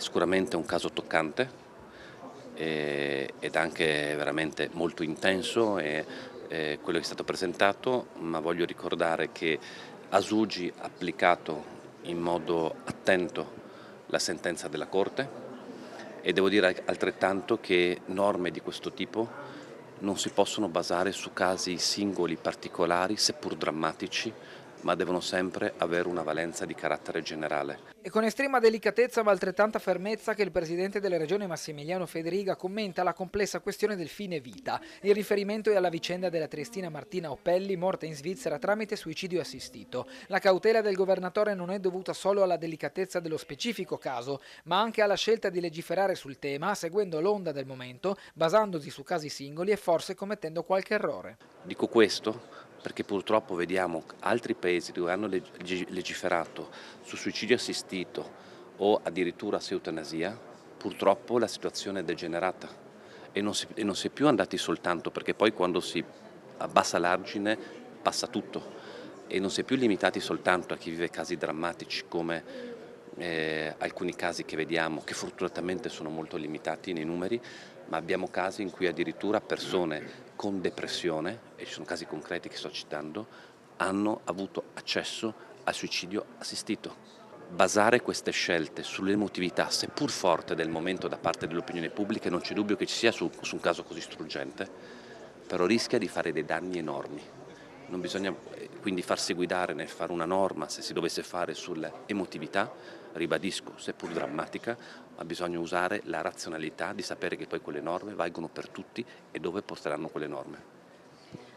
Sicuramente è un caso toccante ed anche veramente molto intenso quello che è stato presentato, ma voglio ricordare che Asugi ha applicato in modo attento la sentenza della Corte e devo dire altrettanto che norme di questo tipo non si possono basare su casi singoli particolari, seppur drammatici, ma devono sempre avere una valenza di carattere generale. E con estrema delicatezza ma altrettanta fermezza che il presidente della regione Massimiliano Federiga commenta la complessa questione del fine vita. Il riferimento è alla vicenda della triestina Martina Oppelli, morta in Svizzera tramite suicidio assistito. La cautela del governatore non è dovuta solo alla delicatezza dello specifico caso, ma anche alla scelta di legiferare sul tema, seguendo l'onda del momento, basandosi su casi singoli e forse commettendo qualche errore. Dico questo perché purtroppo vediamo altri paesi dove hanno legiferato su suicidio assistito o addirittura su eutanasia, purtroppo la situazione è degenerata e non si è più andati soltanto perché poi quando si abbassa l'argine passa tutto e non si è più limitati soltanto a chi vive casi drammatici come alcuni casi che vediamo, che fortunatamente sono molto limitati nei numeri, ma abbiamo casi in cui addirittura persone con depressione, e ci sono casi concreti che sto citando, hanno avuto accesso al suicidio assistito. Basare queste scelte sull'emotività, seppur forte del momento da parte dell'opinione pubblica, non c'è dubbio che ci sia su un caso così struggente, però rischia di fare dei danni enormi. Non bisogna quindi farsi guidare nel fare una norma, se si dovesse fare sull'emotività, ribadisco, seppur drammatica, ma bisogna usare la razionalità di sapere che poi quelle norme valgono per tutti e dove porteranno quelle norme.